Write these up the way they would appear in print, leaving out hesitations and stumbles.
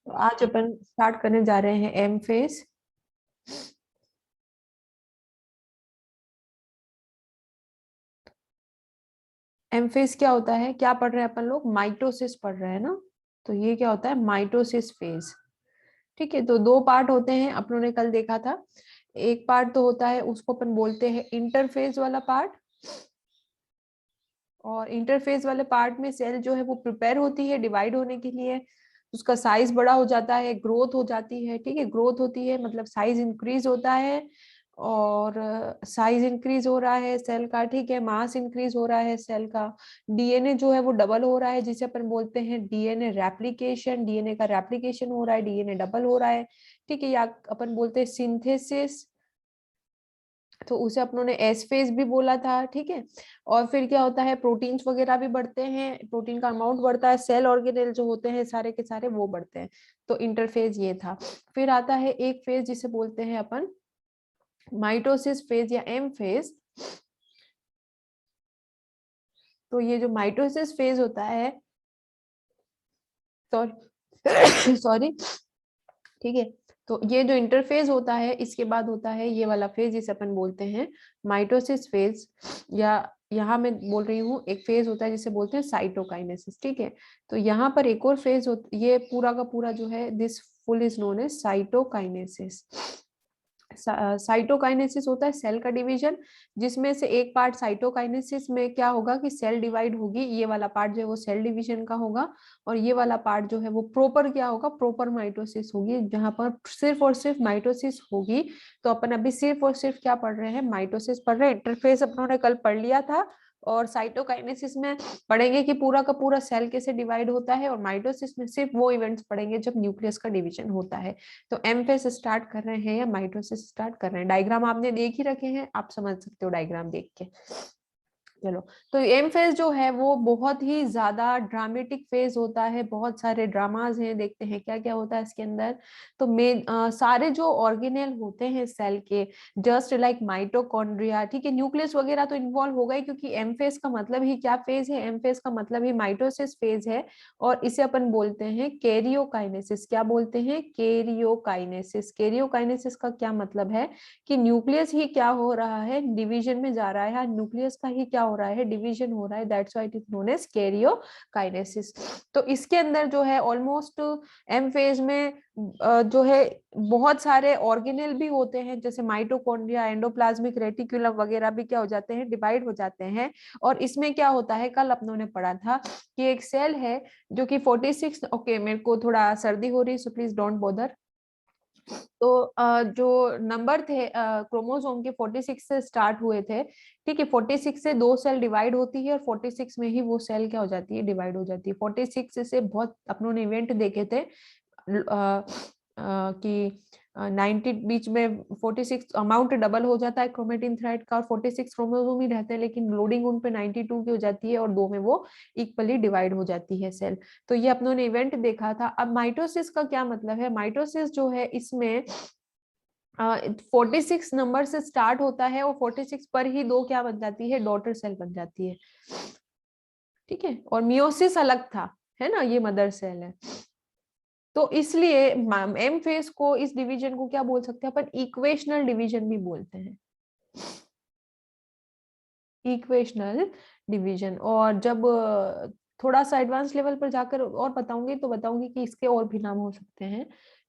तो आज अपन स्टार्ट करने जा रहे हैं एम फेज। एम फेज क्या होता है, क्या पढ़ रहे हैं अपन लोग? माइटोसिस पढ़ रहे हैं ना। तो ये क्या होता है? Mitosis phase. ठीक है, तो दो पार्ट होते हैं, अपनों ने कल देखा था। एक पार्ट तो होता है, उसको अपन बोलते हैं इंटरफेज वाला पार्ट। और इंटरफेज वाले पार्ट में सेल जो है वो प्रिपेयर होती है डिवाइड होने के लिए। उसका साइज बड़ा हो जाता है, ग्रोथ हो जाती है। ठीक है, ग्रोथ होती है मतलब साइज इंक्रीज होता है। और साइज इंक्रीज हो रहा है सेल का, ठीक है, मास इंक्रीज हो रहा है सेल का। डीएनए जो है वो डबल हो रहा है, जिसे अपन बोलते हैं डीएनए रेप्लिकेशन। डीएनए का रेप्लिकेशन हो रहा है, डीएनए डबल हो रहा है। ठीक है, या अपन बोलते हैं सिंथेसिस, तो उसे अपनों ने एस फेज भी बोला था। ठीक है, और फिर क्या होता है, प्रोटीन्स वगैरह भी बढ़ते हैं, प्रोटीन का अमाउंट बढ़ता है, सेल ऑर्गेनेल जो होते हैं सारे के सारे वो बढ़ते हैं। तो इंटरफेज ये था। फिर आता है एक फेज जिसे बोलते हैं अपन माइटोसिस फेज या एम फेज। तो ये जो माइटोसिस फेज होता है, सॉरी सॉरी, ठीक है, तो ये जो इंटरफेज होता है इसके बाद होता है ये वाला फेज जिसे अपन बोलते हैं माइटोसिस फेज। या यहाँ मैं बोल रही हूँ एक फेज होता है जिसे बोलते हैं साइटोकाइनेसिस। ठीक है, तो यहाँ पर एक और फेज होता, ये पूरा का पूरा जो है this full is known as cytokinesis. Cytokinesis होता है सेल का डिवीजन, जिसमें से एक पार्ट साइटोकाइनेसिस में क्या होगा कि सेल डिवाइड होगी, ये वाला पार्ट जो है वो सेल डिवीजन का होगा। और ये वाला पार्ट जो है वो प्रॉपर क्या होगा, प्रॉपर माइटोसिस होगी, जहां पर सिर्फ और सिर्फ माइटोसिस होगी। तो अपन अभी सिर्फ और सिर्फ क्या पढ़ रहे हैं, माइटोसिस पढ़ रहे हैं। इंटरफेस अपनों ने कल पढ़ लिया था। और साइटोकाइनेसिस में पढ़ेंगे कि पूरा का पूरा सेल कैसे डिवाइड होता है। और माइटोसिस में सिर्फ वो इवेंट्स पढ़ेंगे जब न्यूक्लियस का डिवीजन होता है। तो एम फेज स्टार्ट कर रहे हैं या माइटोसिस स्टार्ट कर रहे हैं? डायग्राम आपने देख ही रखे हैं, आप समझ सकते हो डायग्राम देख के। चलो, तो एम फेज जो है वो बहुत ही ज्यादा ड्रामेटिक फेज होता है, बहुत सारे ड्रामाज हैं, देखते हैं क्या क्या होता है इसके अंदर। तो सारे जो ऑर्गेनेल होते हैं सेल के, जस्ट लाइक माइटोकॉन्ड्रिया, ठीक है, न्यूक्लियस वगैरह तो इन्वॉल्व होगा ही, क्योंकि एम फेज का मतलब ही क्या फेज है, एम फेज का मतलब ही माइटोसिस फेज है। और इसे अपन बोलते हैं कैरियोकाइनेसिस। क्या बोलते हैं? कैरियोकाइनेसिस। कैरियोकाइनेसिस का क्या मतलब है कि न्यूक्लियस ही क्या हो रहा है, डिवीजन में जा रहा है, न्यूक्लियस का ही क्या हो रहा है, डिवीजन हो रहा है। That's why it is known as karyokinesis. तो इसके अंदर जो है ऑलमोस्ट एम फेज में जो है बहुत सारे ऑर्गेनेल भी होते हैं, जैसे माइटोकॉन्ड्रिया, एंडोप्लाज्मिक रेटिकुलम वगैरह भी क्या हो जाते हैं, डिवाइड हो जाते हैं। और इसमें क्या होता है, कल अपनों ने पढ़ा था कि एक सेल है जो कि 46, ओके मेरे को थोड़ा सर्दी हो रही, सो प्लीज डोंट बॉदर। तो जो नंबर थे क्रोमोसोम के 46 से स्टार्ट हुए थे। ठीक है, 46 से दो सेल डिवाइड होती है और 46 में ही वो सेल क्या हो जाती है, डिवाइड हो जाती है। 46 से बहुत अपनों ने इवेंट देखे थे कि 90 बीच में 46 अमाउंट डबल हो जाता है क्रोमेटिन थ्रेड का, और 46 क्रोमोसोम ही रहते हैं, लेकिन लोडिंग उन पे 92 की हो जाती है और दो में वो इक्वली डिवाइड हो जाती है सेल। तो ये अपनों ने इवेंट देखा था। अब माइटोसिस का क्या मतलब है? माइटोसिस जो है इसमें 46 नंबर से स्टार्ट होता है और 46 पर ही दो क्या बन जाती है, डॉटर सेल बन जाती है। ठीक है, और मियोसिस अलग था, है ना, ये मदर सेल है। तो इसलिए एम फेज को, इस डिवीजन को क्या बोल सकते हैं अपन, इक्वेशनल डिवीजन भी बोलते हैं, इक्वेशनल डिवीजन। और जब थोड़ा सा एडवांस लेवल पर जाकर और बताऊंगी तो बताऊंगी कि इसके और भी नाम हो सकते हैं।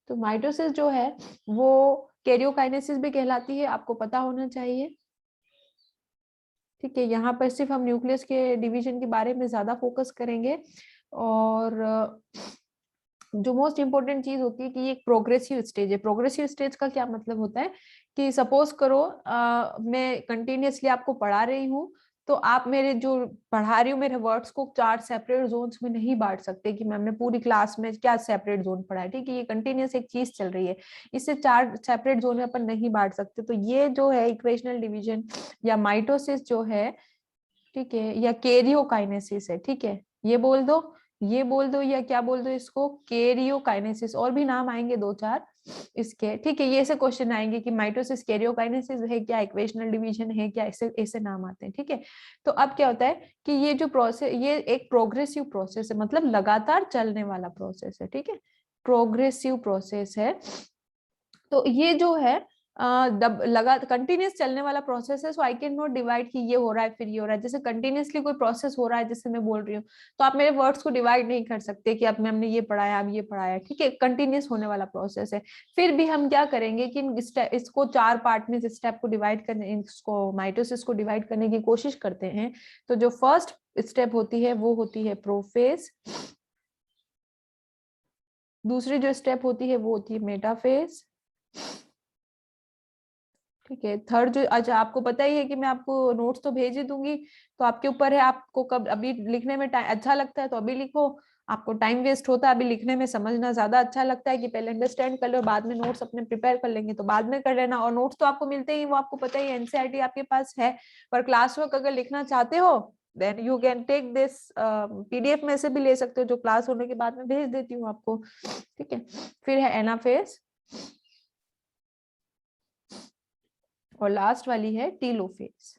तो माइटोसिस जो है वो कैरियोकाइनेसिस भी कहलाती है, आपको पता होना चाहिए। ठीक है, यहाँ पर सिर्फ हम न्यूक्लियस के डिवीजन के बारे में ज्यादा फोकस करेंगे। और जो मोस्ट इंपॉर्टेंट चीज होती है कि ये एक प्रोग्रेसिव स्टेज है। प्रोग्रेसिव स्टेज का क्या मतलब होता है कि सपोज करो मैं कंटिन्यूअसली आपको पढ़ा रही हूँ, तो आप मेरे जो पढ़ा रही हूँ मेरे वर्ड्स को चार सेपरेट जोन्स में नहीं बांट सकते कि मैम ने पूरी क्लास में क्या सेपरेट जोन पढ़ा है। ठीक है, ये कंटिन्यूअस एक चीज चल रही है, इसे चार सेपरेट जोन में अपन नहीं बांट सकते। तो ये जो है इक्वेशनल डिवीजन या माइटोसिस जो है, ठीक है, या कैरियोकाइनेसिस है। ठीक है, ये बोल दो, ये बोल दो, या क्या बोल दो इसको, कैरियोकाइनेसिस। और भी नाम आएंगे दो चार इसके। ठीक है, ये ऐसे क्वेश्चन आएंगे कि माइटोसिस कैरियोकाइनेसिस है क्या, इक्वेशनल डिवीजन है क्या, ऐसे ऐसे नाम आते हैं। ठीक है, तो अब क्या होता है कि ये जो प्रोसेस, ये एक प्रोग्रेसिव प्रोसेस है, मतलब लगातार चलने वाला प्रोसेस है। ठीक है, प्रोग्रेसिव प्रोसेस है। तो ये जो है लगा कंटिन्यूस चलने वाला प्रोसेस है, सो आई कैन नॉट डिवाइड कि ये हो रहा है फिर ये हो रहा है। जैसे कंटिन्यूसली कोई प्रोसेस हो रहा है जैसे मैं बोल रही हूँ, तो आप मेरे वर्ड्स को डिवाइड नहीं कर सकते कि अब हमने ये पढ़ाया अब ये पढ़ाया, ठीक है, कंटिन्यूस होने वाला प्रोसेस है। फिर भी हम क्या करेंगे कि इसको 4 पार्ट में इस स्टेप को डिवाइड करने, इसको माइटोसिस को डिवाइड करने की कोशिश करते हैं। तो जो फर्स्ट स्टेप होती है वो होती है प्रोफेज, दूसरी जो स्टेप होती है वो होती है मेटाफेज, ठीक है। थर्ड जो, अच्छा आपको पता ही है कि मैं आपको नोट्स तो भेज ही दूंगी, तो आपके ऊपर है आपको कब अभी लिखने में अच्छा लगता है तो अभी लिखो, आपको टाइम वेस्ट होता है अभी लिखने में, समझना ज्यादा अच्छा लगता है कि पहले अंडरस्टैंड कर लो बाद में नोट्स अपने प्रिपेयर कर लेंगे तो बाद में कर लेना। और नोट्स तो आपको मिलते ही, वो आपको पता ही एनसीईआरटी आपके पास है, पर क्लास वर्क अगर लिखना चाहते हो then you can take this, PDF में से भी ले सकते हो जो क्लास होने के बाद में भेज देती हूँ आपको, ठीक है। फिर है एनाफेज और लास्ट वाली है टीलोफेज,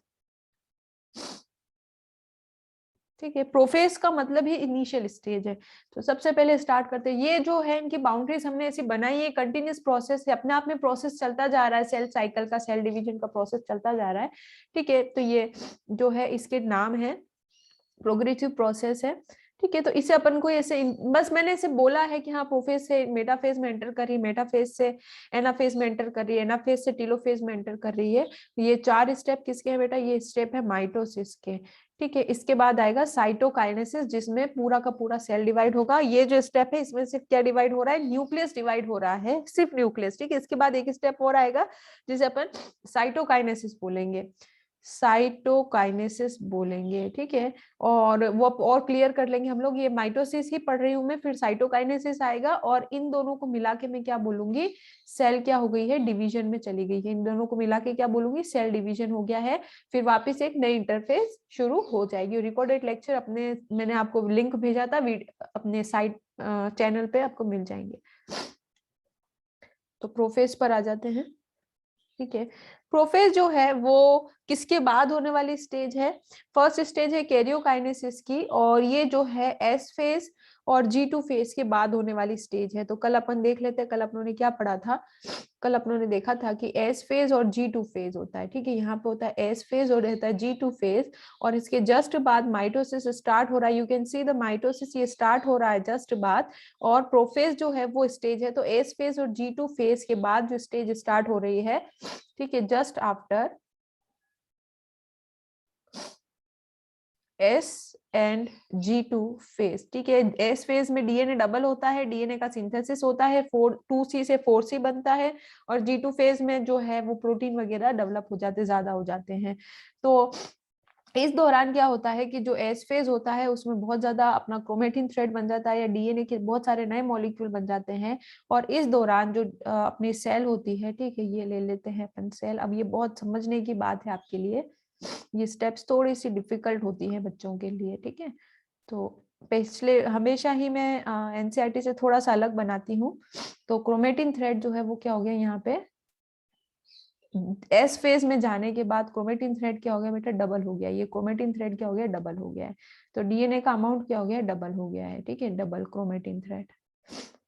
ठीक है। प्रोफेज का मतलब ही इनिशियल स्टेज है। तो सबसे पहले स्टार्ट करते हैं, ये जो है इनकी बाउंड्रीज हमने ऐसी बनाई है, कंटिन्यूस प्रोसेस है, अपने आप में प्रोसेस चलता जा रहा है, सेल साइकिल का, सेल डिवीजन का प्रोसेस चलता जा रहा है, ठीक है। तो ये जो है इसके नाम है प्रोग्रेसिव प्रोसेस है, ठीक है। तो इसे अपन को ऐसे बस मैंने इसे बोला है कि हाँ प्रोफेज से मेटाफेज में एंटर कर रही है, मेटाफेज से एनाफेज में एंटर कर रही है, एनाफेज से टीलोफेज में एंटर कर रही है। ये 4 स्टेप किसके हैं बेटा, ये स्टेप है माइटोसिस के, ठीक है। इसके बाद आएगा साइटोकाइनेसिस जिसमें पूरा का पूरा सेल डिवाइड होगा। ये जो स्टेप है इसमें सिर्फ क्या डिवाइड हो रहा है, न्यूक्लियस डिवाइड हो रहा है, सिर्फ न्यूक्लियस, ठीक है। इसके बाद एक स्टेप और आएगा जिसे अपन साइटोकाइनेसिस बोलेंगे, साइटोकाइनेसिस बोलेंगे, ठीक है। और वो और क्लियर कर लेंगे हम लोग, ये माइटोसिस ही पढ़ रही हूँ मैं, फिर साइटोकाइनेसिस आएगा और इन दोनों को मिला के मैं क्या बोलूंगी, सेल क्या हो गई है, डिवीजन में चली गई है। इन दोनों को मिला के क्या बोलूंगी, सेल डिवीजन हो गया है। फिर वापस एक नई इंटरफेस शुरू हो जाएगी। रिकॉर्डेड लेक्चर अपने, मैंने आपको लिंक भेजा था अपने साइट चैनल पे आपको मिल जाएंगे। तो प्रोफेज पर आ जाते हैं, ठीक है। प्रोफेज जो है वो किसके बाद होने वाली स्टेज है, फर्स्ट स्टेज है कैरियोकाइनेसिस की, और ये जो है एस फेज और G2 फेज के बाद होने वाली स्टेज है। तो कल अपन देख लेते हैं, कल अपनों ने क्या पढ़ा था, कल अपनों ने देखा था कि एस फेज और G2 फेज होता है, ठीक है। यहाँ पे होता है एस फेज और रहता है G2 फेज, और इसके जस्ट बाद माइटोसिस स्टार्ट हो रहा है। You can see the mitosis, ये स्टार्ट हो रहा है जस्ट बाद, और प्रोफेज जो है वो स्टेज है। तो एस फेज और G2 फेज के बाद जो स्टेज स्टार्ट हो रही है, ठीक है, just after S and G2 phase, ठीक है। एस फेज में डीएनए डबल होता है, डीएनए का सिंथेसिस होता है, 2C से 4C बनता है, और G2 फेज में जो है वो प्रोटीन वगैरह डेवलप हो जाते, ज्यादा हो जाते हैं। तो इस दौरान क्या होता है कि जो एस फेज होता है उसमें बहुत ज्यादा अपना क्रोमेटिन थ्रेड बन जाता है, या डीएनए के बहुत सारे नए मॉलिक्यूल बन जाते हैं। और इस दौरान जो अपनी सेल होती है, ठीक है, ये ले लेते हैं अपन सेल। अब ये बहुत समझने की बात है आपके लिए, ये स्टेप्स थोड़ी सी डिफिकल्ट होती है बच्चों के लिए, ठीक है। तो पिछले हमेशा ही मैं एनसीईआरटी से थोड़ा सा अलग बनाती हूँ। तो क्रोमेटिन थ्रेड जो है वो क्या हो गया, यहाँ पे एस फेज में जाने के बाद क्रोमेटिन थ्रेड क्या हो गया बेटा, डबल हो गया। ये क्रोमेटिन थ्रेड क्या हो गया, डबल हो गया है। तो डीएनए का अमाउंट क्या हो गया, डबल हो गया है, ठीक है, डबल क्रोमेटिन थ्रेड।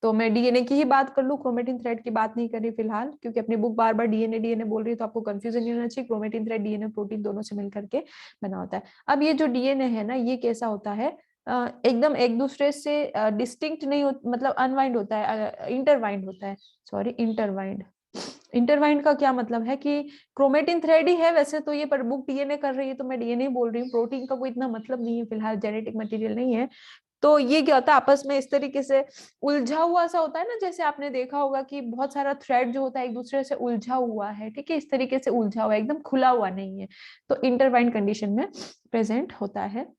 तो मैं डीएनए की ही बात कर लूं, क्रोमेटिन थ्रेड की बात नहीं कर रही फिलहाल, क्योंकि अपनी बुक बार बार डीएनए डीएनए बोल रही है तो आपको कंफ्यूजन नहीं होना चाहिए। क्रोमेटिन थ्रेड डीएनए प्रोटीन दोनों से मिलकर के बना होता है। अब ये जो डीएनए है ना, ये कैसा होता है, एकदम एक दूसरे से डिस्टिंक्ट नहीं मतलब अनवाइंड होता है, इंटरवाइंड होता है, सॉरी इंटरवाइंड। इंटरवाइंड का क्या मतलब है कि क्रोमेटिन थ्रेड ही है वैसे तो ये, पर बुक डीएनए कर रही है तो मैं डीएनए बोल रही हूँ, प्रोटीन का कोई इतना मतलब नहीं है फिलहाल, जेनेटिक मटेरियल नहीं है। तो ये क्या होता है, आपस में इस तरीके से उलझा हुआ सा होता है ना, जैसे आपने देखा होगा कि बहुत सारा थ्रेड जो होता है एक दूसरे से उलझा हुआ है, ठीक है, इस तरीके से उलझा हुआ है, एकदम खुला हुआ नहीं है। तो इंटरवाइंड कंडीशन में प्रेजेंट होता है।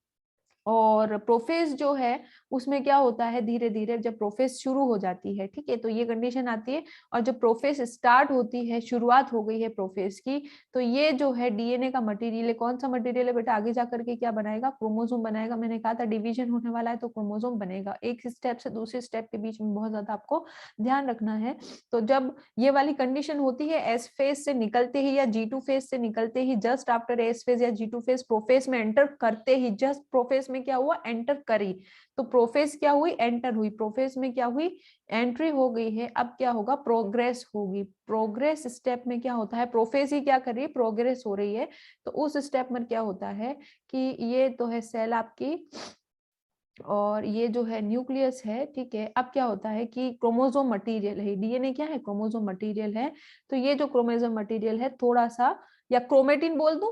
और प्रोफेज जो है उसमें क्या होता है, धीरे धीरे जब प्रोफेज शुरू हो जाती है, ठीक है, तो ये कंडीशन आती है। और जब प्रोफेज स्टार्ट होती है, शुरुआत हो गई है प्रोफेज की, तो ये जो है डीएनए का मटेरियल है, कौन सा मटेरियल है बेटा, आगे जाकर के क्या बनाएगा, क्रोमोसोम बनाएगा। मैंने कहा था डिवीजन होने वाला है तो क्रोमोसोम बनेगा। एक स्टेप से दूसरे स्टेप के बीच में बहुत ज्यादा आपको ध्यान रखना है। तो जब ये वाली कंडीशन होती है, एस फेज से निकलते ही या G2 फेज से निकलते ही, जस्ट आफ्टर एस फेज या G2 फेज, प्रोफेज में एंटर करते ही, जस्ट प्रोफेज में क्या हुआ, एंटर करी, तो प्रोफेज क्या हुई, एंटर हुई, प्रोफेज में क्या हुई, एंट्री हो गई है। अब क्या होगा, प्रोग्रेस होगी। प्रोग्रेस स्टेप में क्या होता है, प्रोफेज ही क्या कर रही है, प्रोग्रेस हो रही है, तो उस स्टेप में क्या होता है कि ये तो है सेल आपकी, और ये जो है न्यूक्लियस है, ठीक है। अब क्या होता है कि क्रोमोसोम मटेरियल है, डीएनए क्या है, क्रोमोसोम मटेरियल है, तो ये जो क्रोमोसोम मटेरियल है थोड़ा सा, या क्रोमेटिन बोल दूं,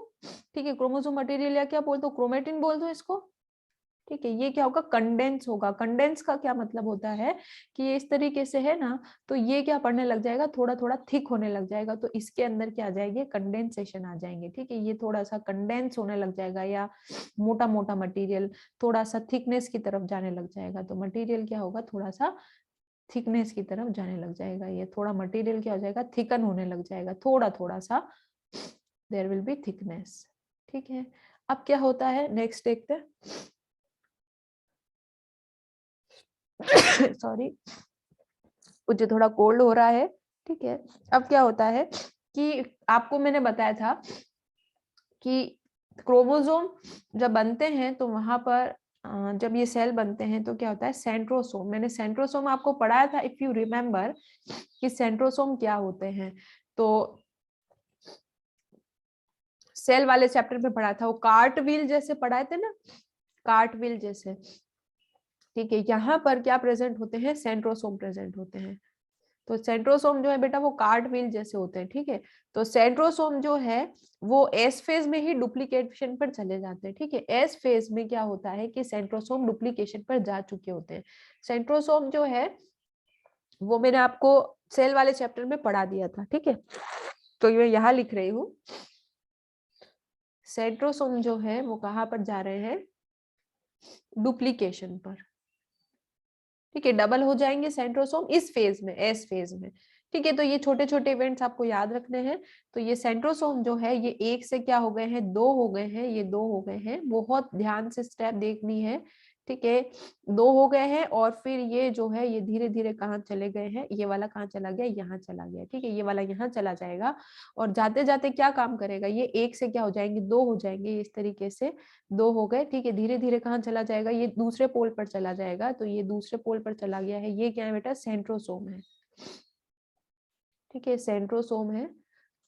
ठीक है, क्रोमोसोम मटेरियल या क्या बोल दो, क्रोमेटिन बोल दो इसको, ठीक है। ये क्या होगा, कंडेंस होगा। कंडेंस का क्या मतलब होता है कि ये इस तरीके से है ना, तो ये क्या पढ़ने लग जाएगा, थोड़ा थोड़ा थिक होने लग जाएगा, तो इसके अंदर क्या आ जाएंगे, कंडेंसेशन आ जाएंगे, ठीक है। ये थोड़ा सा कंडेंस होने लग जाएगा, या मोटा मोटा मटेरियल थोड़ा सा थिकनेस की तरफ जाने लग जाएगा, तो मटेरियल क्या होगा, थोड़ा सा थिकनेस की तरफ जाने लग जाएगा, ये थोड़ा मटेरियल क्या हो जाएगा, थिकन होने लग जाएगा, थोड़ा थोड़ा सा, देयर विल बी थिकनेस, ठीक है। अब क्या होता है, नेक्स्ट देखते हैं। सॉरी, मुझे थोड़ा कोल्ड हो रहा है, ठीक है। अब क्या होता है कि आपको मैंने बताया था कि क्रोमोसोम जब बनते हैं तो वहां पर जब ये सेल बनते हैं तो क्या होता है, सेंट्रोसोम, मैंने सेंट्रोसोम आपको पढ़ाया था इफ यू रिमेम्बर कि सेंट्रोसोम क्या होते हैं, तो सेल वाले चैप्टर में पढ़ा था, वो कार्ट व्हील जैसे पढ़ाए थे ना, कार्ट व्हील जैसे, ठीक है। यहाँ पर क्या प्रेजेंट होते हैं, सेंट्रोसोम प्रेजेंट होते हैं, तो सेंट्रोसोम जो है बेटा वो कार्ट व्हील जैसे होते हैं, ठीक है। तो सेंट्रोसोम जो है वो एस फेज में ही डुप्लीकेशन पर चले जाते हैं, ठीक है। एस फेज में क्या होता है कि सेंट्रोसोम डुप्लीकेशन पर जा चुके होते हैं। सेंट्रोसोम जो है वो मैंने आपको सेल वाले चैप्टर में पढ़ा दिया था, ठीक है, तो ये यहाँ लिख रही हूँ। सेंट्रोसोम जो है वो कहाँ पर जा रहे हैं, डुप्लीकेशन पर, ठीक है, डबल हो जाएंगे सेंट्रोसोम इस फेज में, एस फेज में, ठीक है। तो ये छोटे छोटे इवेंट्स आपको याद रखने हैं। तो ये सेंट्रोसोम जो है ये एक से क्या हो गए हैं, दो हो गए हैं, ये दो हो गए हैं, बहुत ध्यान से स्टेप देखनी है, ठीक है। दो हो गए हैं, और फिर ये जो है ये धीरे धीरे कहाँ चले गए हैं, ये वाला कहाँ चला गया, यहाँ चला गया, ठीक है, ये वाला यहाँ चला जाएगा, और जाते जाते क्या काम करेगा, ये एक से क्या हो जाएंगे, दो हो जाएंगे, इस तरीके से दो हो गए, ठीक है। धीरे धीरे कहाँ चला जाएगा, ये दूसरे पोल पर चला जाएगा, तो ये दूसरे पोल पर चला गया है, ये क्या है बेटा, सेंट्रोसोम है, ठीक है, सेंट्रोसोम है।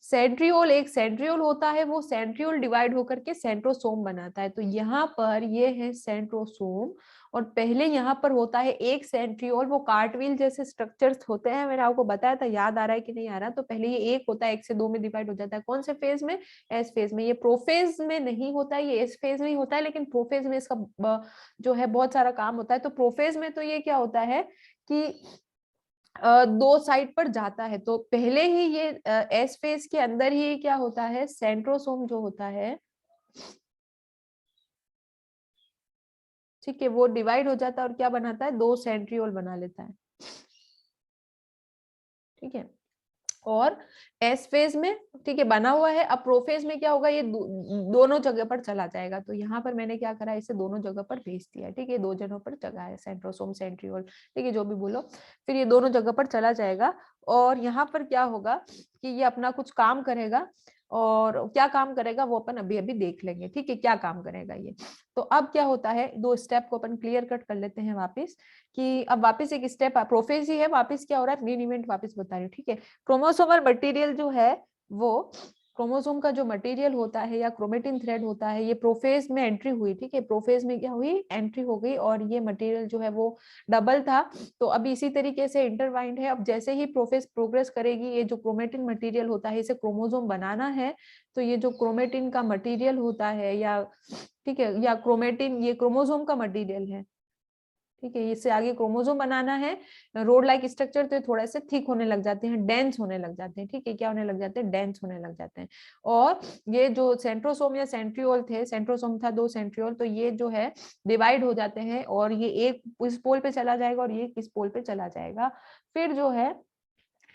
सेंट्रियोल, एक सेंट्रियोल होता है, वो सेंट्रियोल डिवाइड होकर के सेंट्रोसोम बनाता है, तो यहाँ पर ये है सेंट्रोसोम, और पहले यहाँ पर होता है एक सेंट्रियोल, वो कार्टविल जैसे स्ट्रक्चर्स होते हैं, मैंने आपको बताया था, याद आ रहा है कि नहीं आ रहा, तो पहले ये एक होता है, एक से दो में डिवाइड हो जाता है, कौन से फेज में, एस फेज में। ये प्रोफेज में नहीं होता है, ये एस फेज में ही होता है, लेकिन प्रोफेज में इसका जो है बहुत सारा काम होता है। तो प्रोफेज में तो ये क्या होता है कि दो साइड पर जाता है, तो पहले ही ये एस फेज के अंदर ही क्या होता है, सेंट्रोसोम जो होता है, ठीक है, वो डिवाइड हो जाता है और क्या बनाता है, दो सेंट्रियोल बना लेता है, ठीक है। और एस फेज में, ठीक है, बना हुआ है। अब प्रोफेज में क्या होगा, ये दोनों जगह पर चला जाएगा, तो यहाँ पर मैंने क्या करा, इसे दोनों जगह पर भेज दिया, ठीक है, दो जगहों पर जगह है, सेंट्रोसोम सेंट्रियोल, ठीक है, जो भी बोलो, फिर ये दोनों जगह पर चला जाएगा, और यहाँ पर क्या होगा कि ये अपना कुछ काम करेगा, और क्या काम करेगा वो अपन अभी अभी देख लेंगे, ठीक है, क्या काम करेगा ये। तो अब क्या होता है, दो स्टेप को अपन क्लियर कट कर लेते हैं वापस, कि अब वापस एक स्टेप प्रोफेज ही है, वापस क्या हो रहा है, मेन इवेंट वापस बता रही हूँ, ठीक है। क्रोमोसोमल मटेरियल जो है वो, क्रोमोसोम का जो मटेरियल होता है या क्रोमेटिन थ्रेड होता है, ये प्रोफेज में एंट्री हुई, ठीक है, प्रोफेज में क्या हुई, एंट्री हो गई, और ये मटेरियल जो है वो डबल था, तो अभी इसी तरीके से इंटरवाइंड है। अब जैसे ही प्रोफेज प्रोग्रेस करेगी, ये जो क्रोमेटिन मटेरियल होता है, इसे क्रोमोसोम बनाना है, तो ये जो क्रोमेटिन का मटेरियल होता है, या ठीक है, या क्रोमेटिन ये क्रोमोसोम का मटेरियल है, ठीक है, इससे आगे क्रोमोसोम बनाना है, रोड लाइक स्ट्रक्चर, तो थोड़ा से थिक होने लग जाते हैं, डेंस होने लग जाते हैं, ठीक है, क्या होने लग जाते हैं, डेंस होने लग जाते हैं। और ये जो सेंट्रोसोम या सेंट्रियोल थे, सेंट्रोसोम था, दो सेंट्रियोल, तो ये जो है डिवाइड हो जाते हैं, और ये एक इस पोल पे चला जाएगा और ये इस पोल पे चला जाएगा। फिर जो है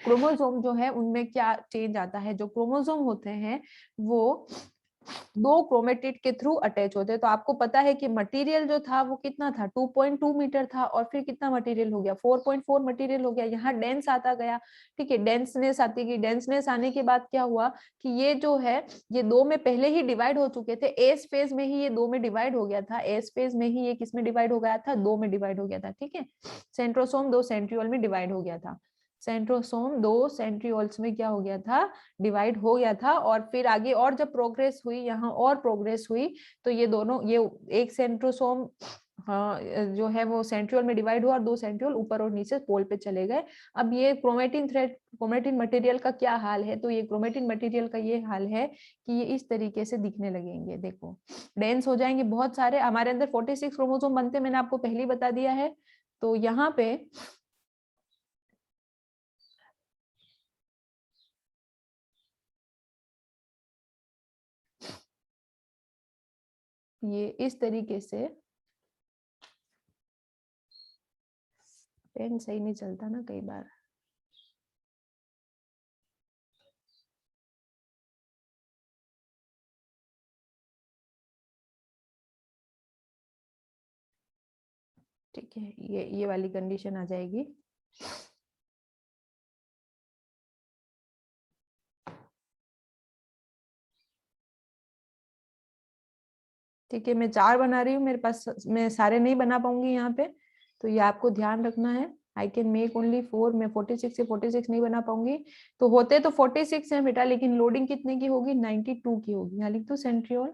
क्रोमोसोम जो है उनमें क्या चेंज आता है, जो क्रोमोसोम होते हैं वो दो क्रोमेटिड के थ्रू अटैच होते हैं। तो आपको पता है कि मटेरियल जो था वो कितना था, 2.2 मीटर था, और फिर कितना मटेरियल हो गया, 4.4 मटेरियल हो गया। यहाँ डेंस आता गया, ठीक है, डेंसनेस आती गई। डेंसनेस आने के बाद क्या हुआ कि ये जो है ये दो में पहले ही डिवाइड हो चुके थे, एस फेज में ही ये दो में डिवाइड हो गया था, एस फेज में ही ये किस में डिवाइड हो गया था, दो में डिवाइड हो गया था, ठीक है। सेंट्रोसोम दो सेंट्रियोल में डिवाइड हो गया था, सेंट्रोसोम दो सेंट्रियोल्स में क्या हो गया था, डिवाइड हो गया था। और फिर आगे और जब प्रोग्रेस हुई, यहाँ और प्रोग्रेस हुई, तो ये दोनों, ये एक सेंट्रोसोम हाँ जो है वो सेंट्रियोल में डिवाइड हुआ और दो सेंट्रियोल ऊपर और नीचे पोल पे चले गए। अब ये क्रोमेटिन थ्रेड, क्रोमेटिन मटेरियल का क्या हाल है, तो ये क्रोमेटिन मटेरियल का ये हाल है कि ये इस तरीके से दिखने लगेंगे, देखो डेंस हो जाएंगे बहुत सारे। हमारे अंदर 46 क्रोमोसोम बनते, मैंने आपको पहले ही बता दिया है। तो यहाँ पे ये इस तरीके से, पेन सही नहीं चलता ना कई बार, ठीक है, ये वाली कंडीशन आ जाएगी। ठीक है, मैं 4 बना रही हूँ, मेरे पास मैं सारे नहीं बना पाऊंगी यहाँ पे, तो ये आपको ध्यान रखना है। आई कैन मेक ओनली 4, मैं 46 से 46 नहीं बना पाऊंगी। तो होते तो 46 है बेटा, लेकिन लोडिंग कितने की होगी, 92 की होगी। यहाँ लिख दो सेंट्रियोल,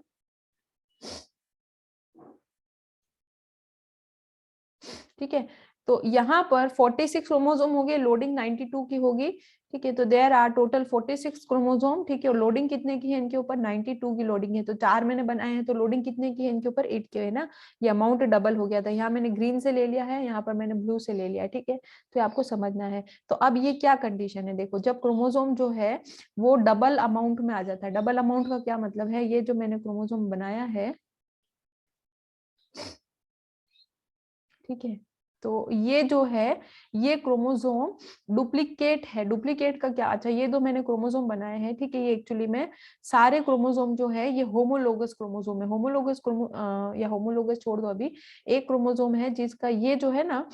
ठीक है। तो यहाँ पर 46 क्रोमोसोम हो गए, लोडिंग 92 की होगी, ठीक है। तो देयर आर टोटल 46 क्रोमोसोम, ठीक है। और लोडिंग कितने की है इनके ऊपर, 92 की लोडिंग है। तो 4 मैंने बनाए हैं, तो लोडिंग कितने की है इनके ऊपर, 8 की है ना। ये अमाउंट डबल हो गया था, यहाँ मैंने ग्रीन से ले लिया है, यहाँ पर मैंने ब्लू से ले लिया है, ठीक है। तो आपको समझना है। तो अब ये क्या कंडीशन है, देखो जब क्रोमोसोम जो है वो डबल अमाउंट में आ जाता है। डबल अमाउंट का क्या मतलब है, ये जो मैंने क्रोमोसोम बनाया है, ठीक है, तो ये जो है ये क्रोमोसोम डुप्लीकेट है। डुप्लीकेट का क्या, अच्छा ये दो मैंने क्रोमोसोम बनाए हैं, ठीक है, ये एक्चुअली में सारे क्रोमोसोम जो है ये होमोलोगस क्रोमोसोम है। होमोलोगस या होमोलोगस छोड़ दो अभी, एक क्रोमोसोम है जिसका ये जो है ना,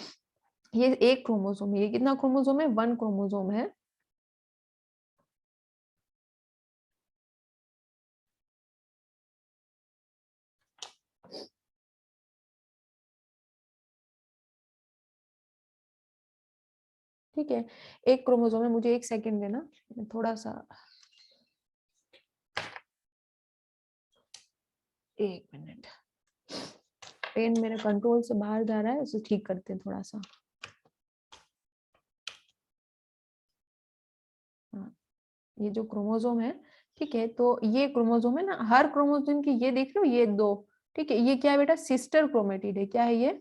ये एक क्रोमोसोम है। ये कितना क्रोमोसोम है, 1 क्रोमोसोम है, ठीक है, एक क्रोमोसोम है। मुझे एक सेकंड देना, थोड़ा सा, एक मिनट, पेन मेरे कंट्रोल से बाहर जा रहा है, उसे ठीक करते हैं थोड़ा सा। हाँ, ये जो क्रोमोसोम है, ठीक है, तो ये क्रोमोसोम है ना, हर क्रोमोसोम की, ये देख रहे हो ये दो, ठीक है, ये क्या है बेटा, सिस्टर क्रोमेटिड है। क्या है ये,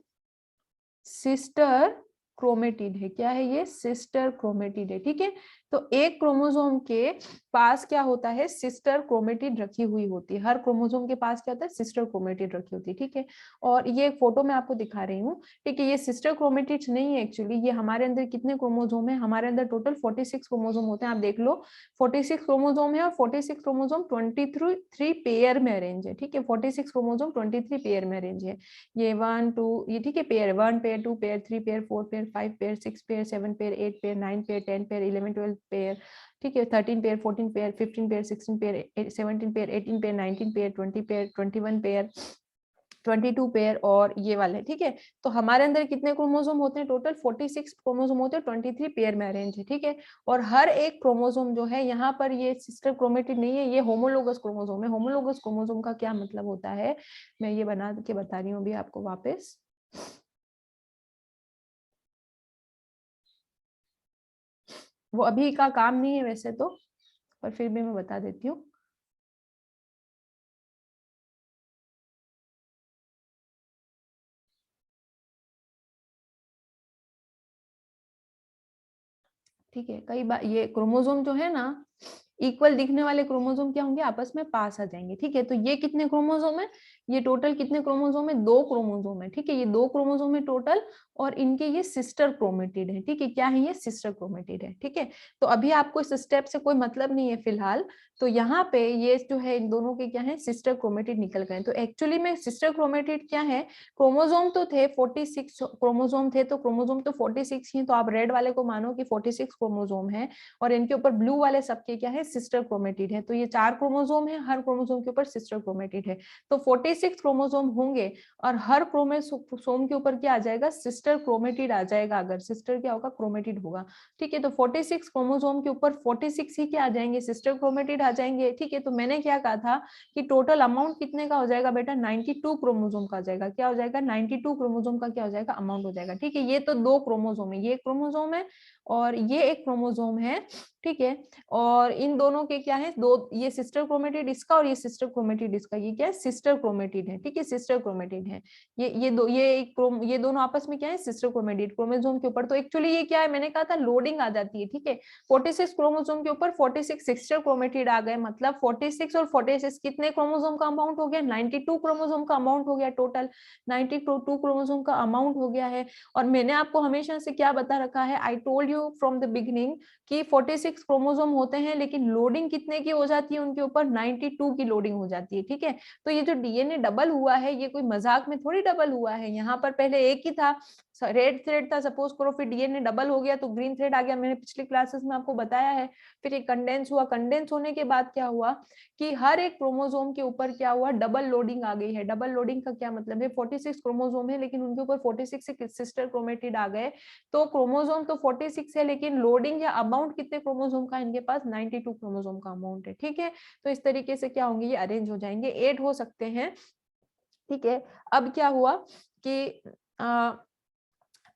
सिस्टर क्रोमेटिड है। क्या है ये, सिस्टर क्रोमेटिड है, ठीक है। तो एक क्रोमोसोम के पास क्या होता है, सिस्टर क्रोमेटिड रखी हुई होती है। हर क्रोमोसोम के पास क्या होता है, सिस्टर क्रोमेटिड रखी होती है, ठीक है। और ये एक फोटो में आपको दिखा रही हूँ, ठीक है। ये सिस्टर क्रोमेटिड नहीं है एक्चुअली, ये हमारे अंदर कितने क्रोमोसोम है, हमारे अंदर टोटल 46 क्रोमोसोम होते हैं। आप देख लो 46 क्रोमोसोम है, और 46 क्रोमोसोम 23 पेयर में अरेंज है, ठीक है। 46 क्रोमोसोम 23 पेयर में अरेंज है। ये 1 2 ये, ठीक है, pair 1 pair 2 pair 3 pair 4 pair 5 pair 6 pair 7 pair 8 pair 9 pair 10 pair 11 12 pair, ठीक है, 13 pair 14 pair 15 pair 16 pair 17 pair 18 pair 19 pair 20 pair 21 pair 22 pair, और ये वाले, ठीक है। तो हमारे अंदर कितने क्रोमोसोम होते हैं, टोटल 46 क्रोमोसोम होते हैं, 23 पेयर में अरेंज है, ठीक है। और हर एक क्रोमोसोम जो है यहाँ पर, ये सिस्टर क्रोमेटिड नहीं है, ये होमोलोगस क्रोमोसोम है। होमोलोगस क्रोमोसोम का क्या मतलब होता है, मैं ये बना के बता रही हूँ अभी आपको वापस। वो अभी का काम नहीं है वैसे तो, पर फिर भी मैं बता देती हूँ। ठीक है, कई बार ये क्रोमोसोम जो है ना, इक्वल दिखने वाले क्रोमोसोम क्या होंगे, आपस में पास आ जाएंगे, ठीक है। तो ये कितने क्रोमोसोम है, ये टोटल कितने क्रोमोसोम है, 2 क्रोमोसोम है, ठीक है, ये 2 क्रोमोसोम है टोटल, और इनके ये सिस्टर क्रोमेटिड है, ठीक है, क्या है ये सिस्टर क्रोमेटिड है, ठीक है। तो अभी आपको इस स्टेप से कोई मतलब नहीं है फिलहाल, तो यहाँ पे ये जो है इन दोनों के क्या है सिस्टर क्रोमेटिड निकल गए। तो एक्चुअली में सिस्टर क्रोमेटिड क्या है, क्रोमोसोम तो थे 46 क्रोमोसोम थे, तो क्रोमोसोम तो 46 ही, तो आप रेड वाले को मानो कि 46 क्रोमोसोम है, और इनके ऊपर ब्लू वाले सबके क्या है सिस्टर क्रोमेटिड है। तो ये 4 क्रोमोसोम है, हर क्रोमोसोम के ऊपर सिस्टर क्रोमेटिड है, तो 46 क्रोमोसोम होंगे, और हर क्रोमोसोम के ऊपर क्या आ जाएगा, सिस्टर क्रोमेटिड आ जाएगा, अगर सिस्टर क्या होगा, क्रोमेटिड होगा, ठीक है। तो 46 क्रोमोसोम के ऊपर 46 ही क्या आ जाएंगे, सिस्टर क्रोमेटिड आ जाएंगे, ठीक है। तो मैंने क्या कहा था कि टोटल अमाउंट कितने का हो जाएगा बेटा, 92 क्रोमोसोम का हो जाएगा, क्या हो जाएगा, 92 क्रोमोसोम का क्या हो जाएगा, अमाउंट हो जाएगा, ठीक है। ये तो 2 क्रोमोसोम है, ये क्रोमोसोम है और ये एक क्रोमोसोम है, ठीक है। और इन दोनों के क्या है, दो, ये सिस्टर क्रोमेटिड इसका और ये सिस्टर क्रोमेटिड इसका, ये क्या है सिस्टर क्रोमेटिड है, ठीक है, सिस्टर क्रोमेटिड है। ये दोनों आपस में क्या है सिस्टर क्रोमेटिड क्रोमोसोम के ऊपर। तो एक्चुअली ये क्या है, मैंने कहा था लोडिंग आ जाती है, ठीक है। 46 क्रोमोसोम के ऊपर 46 सिस्टर क्रोमेटिड आ गए, मतलब 46 और 46 कितने क्रोमोसोम का अमाउंट हो गया, 92 क्रोमोसोम का अमाउंट हो गया, टोटल 92 क्रोमोसोम का अमाउंट हो गया है। और मैंने आपको हमेशा से क्या बता रखा है, I told you from the beginning कि 46 क्रोमोसोम होते हैं, लेकिन लोडिंग कितने की हो जाती है उनके ऊपर, 92 की लोडिंग हो जाती है, ठीक है। तो ये जो डीएनए डबल हुआ है, ये कोई मजाक में थोड़ी डबल हुआ है, यहाँ पर पहले एक ही था, रेड थ्रेड था, सपोज करो, फिर डीएनए डबल हो गया तो ग्रीन थ्रेड आ गया, मैंने पिछली क्लासेस में आपको बताया है। फिर ये कंडेंस हुआ, कंडेंस होने के बाद क्या हुआ कि हर एक क्रोमोसोम के ऊपर क्या हुआ, डबल लोडिंग आ गई है। डबल लोडिंग का क्या मतलब है, 46 क्रोमोसोम है लेकिन उनके ऊपर 46 सिस्टर क्रोमेटिड आ गए, तो क्रोमोसोम तो 46 है, लेकिन लोडिंग या अमाउंट कितने क्रोमोसोम का, इनके पास 92 क्रोमोसोम का अमाउंट है, ठीक है। तो इस तरीके से क्या होंगे, ये अरेंज हो जाएंगे, 8 हो सकते हैं, ठीक है। अब क्या हुआ कि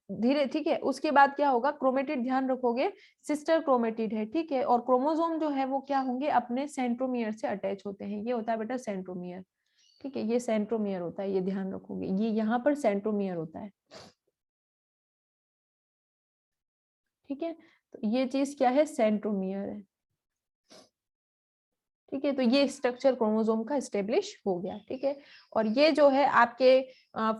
धीरे, ठीक है, उसके बाद क्या होगा, क्रोमेटिड ध्यान रखोगे सिस्टर क्रोमेटिड है, ठीक है। और क्रोमोसोम जो है वो क्या होंगे, अपने सेंट्रोमियर से अटैच होते हैं, ये होता है बेटा सेंट्रोमियर, ठीक है, ये सेंट्रोमियर होता है, ये ध्यान रखोगे, ये यहाँ पर सेंट्रोमियर होता है, ठीक है। तो ये चीज क्या है, सेंट्रोमियर है, ठीक है। तो ये स्ट्रक्चर क्रोमोसोम का स्टेब्लिश हो गया, ठीक है। और ये जो है आपके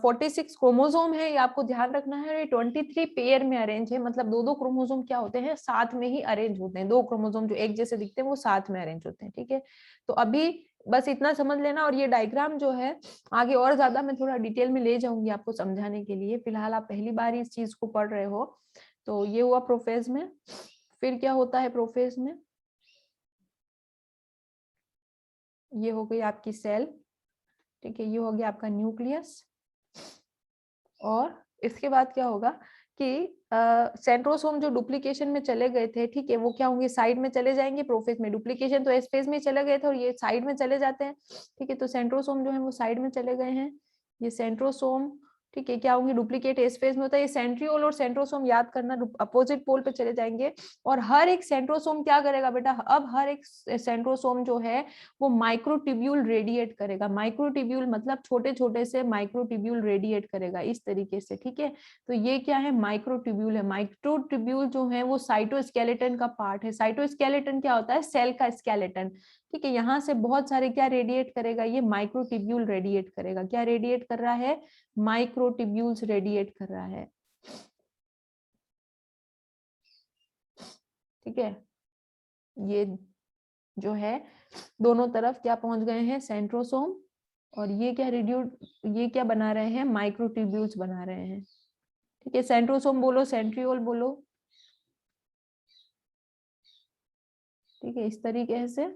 46 क्रोमोसोम है, ये आपको ध्यान रखना है, ये 23 पेयर में अरेंज है, मतलब दो दो क्रोमोसोम क्या होते हैं, साथ में ही अरेंज होते हैं, दो क्रोमोसोम जो एक जैसे दिखते हैं वो साथ में अरेंज होते हैं, ठीक है। तो अभी बस इतना समझ लेना, और ये डायग्राम जो है आगे और ज्यादा मैं थोड़ा डिटेल में ले जाऊंगी आपको समझाने के लिए, फिलहाल आप पहली बार इस चीज को पढ़ रहे हो। तो ये हुआ प्रोफेज में, फिर क्या होता है प्रोफेज में, ये हो गई आपकी सेल, ठीक है, ये हो गया आपका न्यूक्लियस। और इसके बाद क्या होगा कि सेंट्रोसोम जो डुप्लीकेशन में चले गए थे, ठीक है, वो क्या होंगे, साइड में चले जाएंगे, प्रोफेज में, डुप्लीकेशन तो एस फेज में चले गए थे और ये साइड में चले जाते हैं, ठीक है। तो सेंट्रोसोम जो है वो साइड में चले गए हैं, ये सेंट्रोसोम, ठीक है, क्या होंगे, डुप्लीकेट एस फेज में होता है, ये सेंट्रियोल और सेंट्रोसोम याद करना, अपोजिट पोल पे चले जाएंगे। और हर एक सेंट्रोसोम क्या करेगा बेटा, अब हर एक सेंट्रोसोम जो है वो माइक्रोट्यूब्यूल रेडिएट करेगा, माइक्रोट्यूब्यूल मतलब छोटे छोटे से माइक्रोट्यूब्यूल रेडिएट करेगा इस तरीके से, ठीक है। तो ये क्या है, माइक्रोट्यूब्यूल है। माइक्रोट्यूब्यूल जो है वो साइटोस्केलेटन का पार्ट है। साइटोस्केलेटन क्या होता है, सेल का स्केलेटन, ठीक है। यहाँ से बहुत सारे क्या रेडिएट करेगा, ये माइक्रोट्यूब्यूल रेडिएट करेगा, क्या रेडिएट कर रहा है, माइक्रोट्यूब्यूल्स रेडिएट कर रहा है, ठीक है। ये जो है दोनों तरफ क्या पहुंच गए हैं, सेंट्रोसोम, और ये क्या ये क्या बना रहे हैं, माइक्रोट्यूब्यूल्स बना रहे हैं, ठीक है। सेंट्रोसोम बोलो, सेंट्रियोल बोलो, ठीक है, इस तरीके से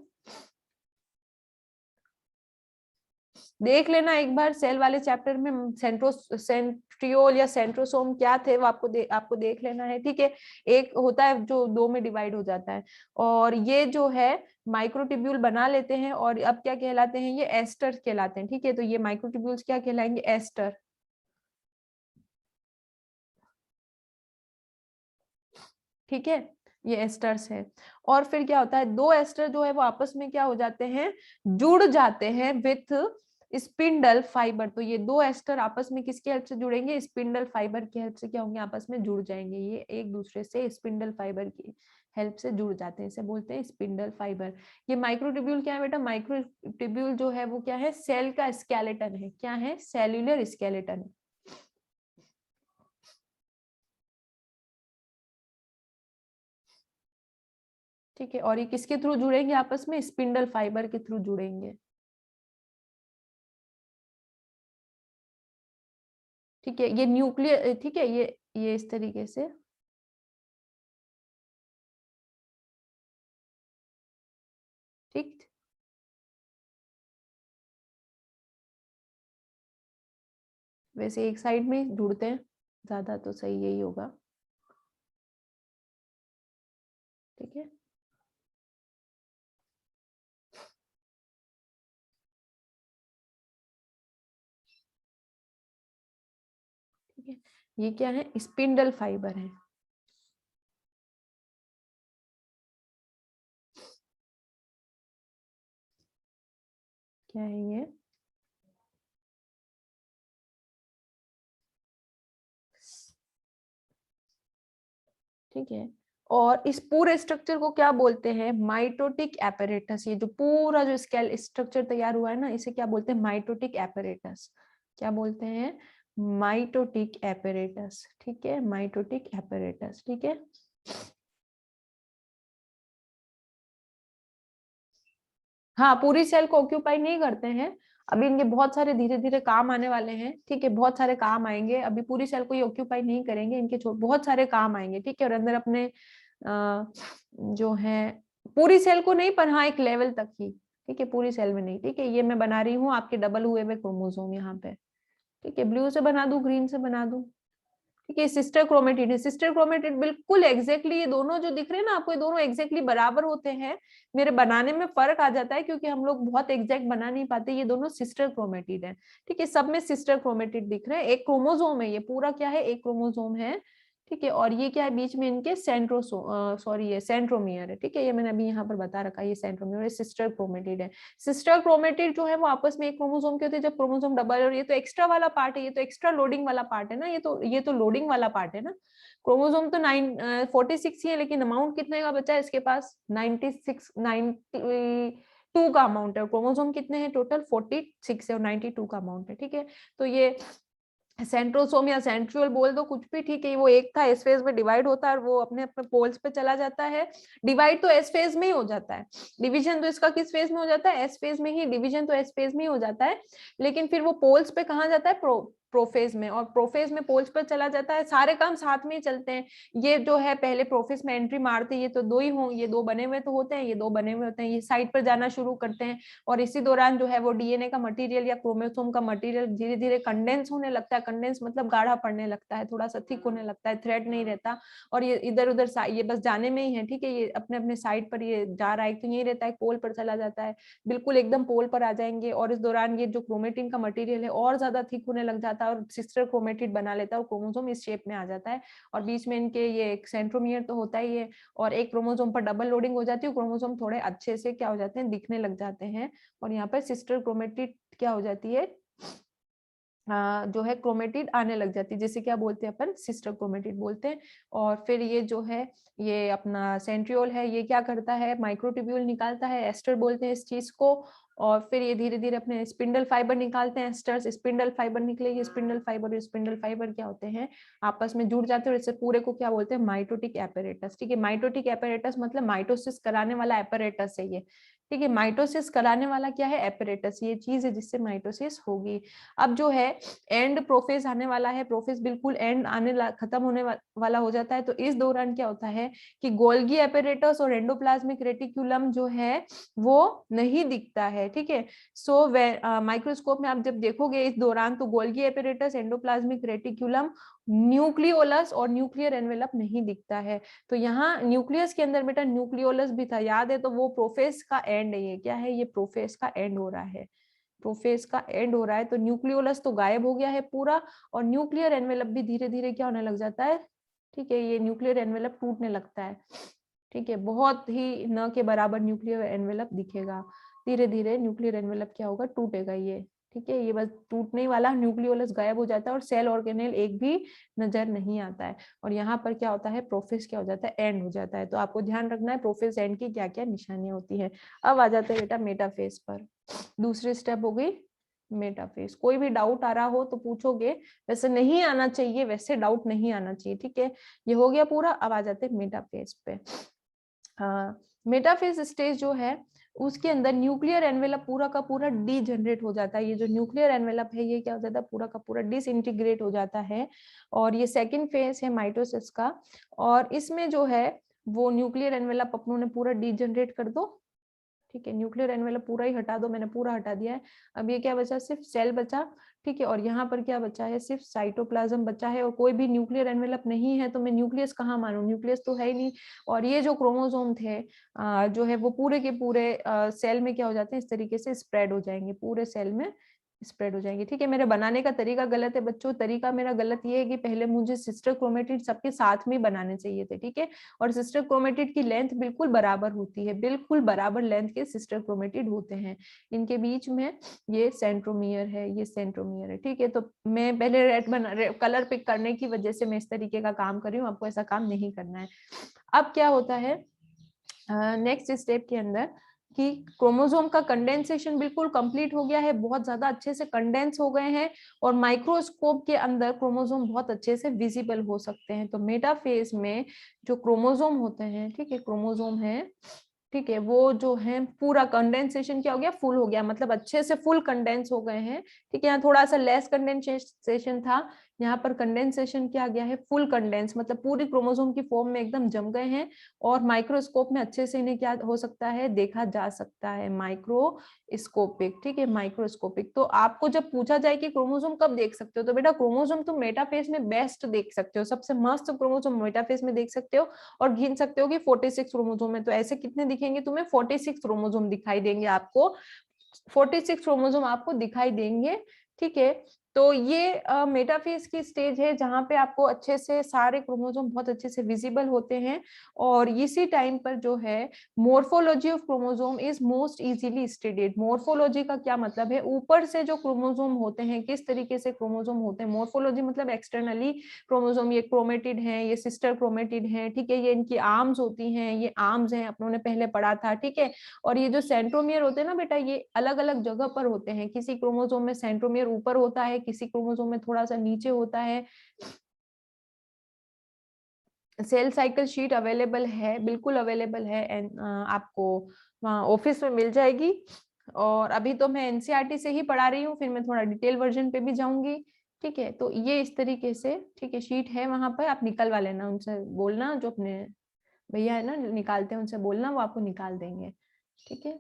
देख लेना एक बार सेल वाले चैप्टर में, सेंट्रियोल या सेंट्रोसोम क्या थे वो आपको देख लेना है, ठीक है। एक होता है जो दो में डिवाइड हो जाता है, और ये जो है माइक्रोट्यूब्यूल बना लेते हैं, और अब क्या कहलाते हैं, ये एस्टर कहलाते हैं, ठीक है। तो ये माइक्रोट्यूब्यूल्स क्या कहलाएंगे, एस्टर, ठीक है, ये एस्टर्स है। और फिर क्या होता है, दो एस्टर जो है वो आपस में क्या हो जाते हैं, जुड़ जाते हैं विथ स्पिंडल फाइबर, तो ये दो एस्टर आपस में किसकी हेल्प से जुड़ेंगे, स्पिंडल फाइबर की हेल्प से क्या होंगे, आपस में जुड़ जाएंगे, ये एक दूसरे से स्पिंडल फाइबर की हेल्प से जुड़ जाते हैं, इसे बोलते हैं स्पिंडल फाइबर। ये माइक्रोट्यूब्यूल क्या है बेटा, माइक्रोट्यूब्यूल जो है वो क्या है, सेल का स्केलेटन है, क्या है, सेल्यूलर स्केलेटन है। ठीक है, और ये किसके थ्रू जुड़ेंगे आपस में, स्पिंडल फाइबर के थ्रू जुड़ेंगे। ठीक है, ये न्यूक्लियर, ठीक है, ये इस तरीके से, ठीक, वैसे एक साइड में जुड़ते हैं ज्यादा, तो सही यही होगा। ठीक है, ठीक है, ये क्या है, स्पिंडल फाइबर है। क्या है ये, ठीक है, और इस पूरे स्ट्रक्चर को क्या बोलते हैं, माइटोटिक एपैरेटस। ये जो पूरा जो स्केल स्ट्रक्चर तैयार हुआ है ना, इसे क्या बोलते हैं, माइटोटिक एपैरेटस। क्या बोलते हैं, माइटोटिक एपैरेटस। ठीक है, माइटोटिक एपैरेटस। ठीक है, हाँ, पूरी सेल को ऑक्यूपाई नहीं करते हैं, अभी इनके बहुत सारे धीरे धीरे काम आने वाले हैं। ठीक है, बहुत सारे काम आएंगे, अभी पूरी सेल को ये ऑक्यूपाई नहीं करेंगे, इनके बहुत सारे काम आएंगे। ठीक है, और अंदर अपने जो है पूरी सेल को नहीं, पर हाँ एक लेवल तक ही। ठीक है, पूरी सेल में नहीं। ठीक है, ये मैं बना रही हूँ आपके डबल हुए हुए क्रोमोसोम यहाँ पे। ठीक है, ब्लू से बना दूं, ग्रीन से बना दूं। ठीक है, सिस्टर क्रोमेटिड है, सिस्टर क्रोमेटिड बिल्कुल एग्जैक्टली, ये दोनों जो दिख रहे हैं ना आपको, ये दोनों एग्जैक्टली बराबर होते हैं। मेरे बनाने में फर्क आ जाता है क्योंकि हम लोग बहुत एग्जैक्ट बना नहीं पाते। ये दोनों सिस्टर क्रोमेटिड है। ठीक है, सब में सिस्टर क्रोमेटिड दिख रहे हैं, एक क्रोमोसोम है, ये पूरा क्या है, एक क्रोमोसोम है। ठीक है, और ये क्या है, बीच में इनके सॉरी ये सेंट्रोमियर है। ठीक है, ये मैंने अभी यहाँ पर बता रखा है, ये सेंट्रोमियर है, सिस्टर क्रोमेटिड है। सिस्टर क्रोमेटिड जो है वो आपस में एक क्रोमोसोम के होते हैं, जब क्रोमोसोम डबल, और ये तो एक्स्ट्रा वाला पार्ट है, ये तो एक्स्ट्रा लोडिंग वाला पार्ट है ना, ये तो लोडिंग वाला पार्ट है ना। क्रोमोसोम तो 46 ही है, लेकिन अमाउंट कितने का बचा है इसके पास, 92 का अमाउंट है। क्रोमोसोम कितने हैं टोटल, 46 है, और 92 का अमाउंट है। ठीक है, तो ये सेंट्रोसोम या सेंट्रियोल बोल दो, कुछ भी ठीक है, वो एक था, एस फेज में डिवाइड होता है और वो अपने अपने पोल्स पे चला जाता है। डिवाइड तो एस फेज में ही हो जाता है, डिवीजन तो इसका किस फेज में हो जाता है, एस फेज में ही, डिवीजन तो एस फेज में ही हो जाता है। लेकिन फिर वो पोल्स पे कहाँ जाता है, प्रोफेज में, और प्रोफेज में पोल्स पर चला जाता है। सारे काम साथ में ही चलते हैं। ये जो है पहले प्रोफेज में एंट्री मारते हैं, ये तो दो ही हों, ये दो बने हुए तो होते हैं, ये दो बने हुए होते हैं, ये साइड पर जाना शुरू करते हैं। और इसी दौरान जो है वो डीएनए का मटेरियल या क्रोमोसोम का मटेरियल धीरे धीरे कंडेंस होने लगता है। कंडेंस मतलब गाढ़ा पड़ने लगता है, थोड़ा सा थिक होने लगता है, थ्रेड नहीं रहता। और ये इधर उधर ये बस जाने में ही है। ठीक है, ये अपने अपने साइड पर ये जा रहा है, तो यही रहता है, पोल पर चला जाता है, बिल्कुल एकदम पोल पर आ जाएंगे। और इस दौरान ये जो क्रोमेटिन का मटेरियल है और ज्यादा थिक होने लग जाता है और सिस्टर क्रोमेटिड बना लेता है और क्रोमोसोम इस शेप में आ जाता है। और बीच में इनके ये एक सेंट्रोमियर तो होता ही है, और एक क्रोमोसोम पर डबल लोडिंग हो जाती है, क्रोमोसोम थोड़े अच्छे से क्या हो जाते हैं, दिखने लग जाते हैं। और यहाँ पर सिस्टर क्रोमेटिड क्या हो जाती है, जो है क्रोमेटिड आने लग जाती है, जिसे क्या बोलते हैं अपन, सिस्टर क्रोमेटिड बोलते हैं। और फिर ये जो है ये अपना सेंट्रियोल है, ये क्या करता है, माइक्रोट्यूब्यूल निकालता है, एस्टर बोलते हैं इस चीज को। और फिर ये धीरे धीरे अपने स्पिंडल फाइबर निकालते हैं, एस्टर्स, स्पिंडल फाइबर निकलेगी, स्पिंडल फाइबर क्या होते हैं, आपस में जुड़ जाते हैं, और इससे पूरे को क्या बोलते हैं, माइटोटिक एपैरेटस। ठीक है, माइटोटिक एपैरेटस मतलब माइटोसिस कराने वाला एपैरेटस है ये। ठीक है, माइटोसिस कराने वाला क्या है, एपैरेटस, ये चीज है जिससे माइटोसिस होगी। अब जो है एंड प्रोफेज आने वाला है, प्रोफेज बिल्कुल एंड खत्म होने वाला हो जाता है। तो इस दौरान क्या होता है कि गोल्गी एपेरेटस और एंडोप्लाज्मिक रेटिकुलम जो है वो नहीं दिखता है। ठीक है, सो माइक्रोस्कोप में आप जब देखोगे इस दौरान, तो Golgi apparatus, endoplasmic reticulum, nucleolus और न्यूक्लियर एनवेलप नहीं दिखता है। तो यहाँ न्यूक्लियस के अंदर बेटा न्यूक्लियोलस भी था, याद है, तो वो प्रोफेज का एंड है। ये क्या है, ये प्रोफेज का एंड हो रहा है, प्रोफेज का एंड हो रहा है। तो न्यूक्लियोलस तो गायब हो गया है पूरा, और न्यूक्लियर एनवेलप भी धीरे धीरे क्या होने लग जाता है। ठीक है, ये न्यूक्लियर एनवेलप टूटने लगता है। ठीक है, बहुत ही न के बराबर न्यूक्लियर एनवेलप दिखेगा, धीरे धीरे न्यूक्लियर एनवेलप क्या होगा, टूटेगा ये। ठीक है, ये बस टूटने वाला, न्यूक्लियोलस गायब हो जाता है और सेल ऑर्गेनेल एक भी नजर नहीं आता है। और यहाँ पर क्या होता है, प्रोफेस क्या हो जाता है, एंड हो जाता है। तो आपको ध्यान रखना है प्रोफेस एंड की क्या क्या निशानियां होती है। अब आ जाते हैं बेटा मेटाफेज पर। दूसरी स्टेप हो गई मेटाफेज। कोई भी डाउट आ रहा हो तो पूछोगे, वैसे नहीं आना चाहिए, वैसे डाउट नहीं आना चाहिए, ठीक है। ये हो गया पूरा। अब आ जाते हैं मेटाफेज पे। मेटाफेज स्टेज जो है उसके अंदर न्यूक्लियर एनवेलप पूरा का पूरा डीजनरेट हो जाता है। ये जो न्यूक्लियर एनवेलप है ये क्या हो जाता है, पूरा का पूरा डिसइंटीग्रेट हो जाता है। और ये सेकंड फेज है माइटोसिस का। और इसमें जो है वो न्यूक्लियर एनवेलप अपनों ने पूरा डीजनरेट कर दो, ठीक है। न्यूक्लियर एनवेलप पूरा ही हटा दो, मैंने पूरा हटा दिया है। अब ये क्या बचा, सिर्फ सेल बचा, ठीक है। और यहाँ पर क्या बचा है, सिर्फ साइटोप्लाज्म बचा है। और कोई भी न्यूक्लियर एनवेलप नहीं है तो मैं न्यूक्लियस कहाँ मानूं, न्यूक्लियस तो है ही नहीं। और ये जो क्रोमोसोम थे जो है वो पूरे के पूरे सेल में क्या हो जाते हैं, इस तरीके से स्प्रेड हो जाएंगे, पूरे सेल में स्प्रेड हो जाएंगे, ठीक है। मेरे बनाने का तरीका गलत है बच्चों। तरीका मेरा गलत ये है कि पहले मुझे सिस्टर क्रोमेटिड सबके साथ में बनाने चाहिए थे, ठीक है। और सिस्टर क्रोमेटिड की लेंथ बिल्कुल बराबर होती है, बिल्कुल बराबर लेंथ के सिस्टर क्रोमेटिड होते हैं। इनके बीच में ये सेंट्रोमियर है, ये सेंट्रोमियर है, ठीक है। तो मैं पहले कलर पिक करने की वजह से मैं इस तरीके का काम कर रही हूँ, आपको ऐसा काम नहीं करना है। अब क्या होता है नेक्स्ट स्टेप के अंदर कि क्रोमोसोम का कंडेंसेशन बिल्कुल कंप्लीट हो गया है, बहुत ज्यादा अच्छे से कंडेंस हो गए हैं और माइक्रोस्कोप के अंदर क्रोमोसोम बहुत अच्छे से विजिबल हो सकते हैं। तो मेटाफेज में जो क्रोमोसोम होते हैं, ठीक है, क्रोमोसोम है, ठीक है, वो जो है पूरा कंडेंसेशन क्या हो गया, फुल हो गया, मतलब अच्छे से फुल कंडेंस हो गए हैं, ठीक है। यहाँ थोड़ा सा लेस कंडेंसेशन था, यहाँ पर कंडेंसेशन क्या गया है, फुल कंडेंस, मतलब पूरी क्रोमोसोम की फॉर्म में एकदम जम गए हैं। और माइक्रोस्कोप में अच्छे से इन्हें क्या हो सकता है, देखा जा सकता है, माइक्रोस्कोपिक, ठीक है, माइक्रोस्कोपिक। तो आपको जब पूछा जाए कि क्रोमोसोम कब देख सकते हो, तो बेटा क्रोमोसोम तुम मेटाफेज में बेस्ट देख सकते हो, सबसे मस्त क्रोमोसोम मेटाफेज में देख सकते हो। और गिन सकते हो कि 46 क्रोमोसोम है, तो ऐसे कितने दिखेंगे तुम्हें, 46 क्रोमोसोम दिखाई देंगे आपको, 46 क्रोमोसोम आपको दिखाई देंगे, ठीक है। तो ये मेटाफेज की स्टेज है जहां पे आपको अच्छे से सारे क्रोमोसोम बहुत अच्छे से विजिबल होते हैं। और इसी टाइम पर जो है morphology of chromosome is most easily studied. Morphology का क्या मतलब है, ऊपर से जो क्रोमोसोम होते हैं, किस तरीके से क्रोमोसोम होते हैं, मोर्फोलॉजी मतलब एक्सटर्नली क्रोमोसोम, ये क्रोमेटिड है, ये सिस्टर क्रोमेटिड है, ठीक है, ये इनकी आर्म्स होती हैं, ये आर्म्स हैं, अपनों ने पहले पढ़ा था, ठीक है। और ये जो सेंट्रोमियर होते हैं ना बेटा, ये अलग अलग जगह पर होते हैं, किसी क्रोमोसोम में सेंट्रोमियर ऊपर होता है, किसी क्रोमोसोम में थोड़ा सा नीचे होता है। सेल साइकिल शीट अवेलेबल है, बिल्कुल अवेलेबल है, एंड आपको वहाँ ऑफिस में मिल जाएगी। और अभी तो मैं एनसीईआरटी से ही पढ़ा रही हूँ, फिर मैं थोड़ा डिटेल वर्जन पे भी जाऊंगी, ठीक है। तो ये इस तरीके से, ठीक है, शीट है वहां पर, आप निकलवा लेना, उनसे बोलना, जो अपने भैया है ना निकालते हैं, उनसे बोलना, वो आपको निकाल देंगे, ठीक है।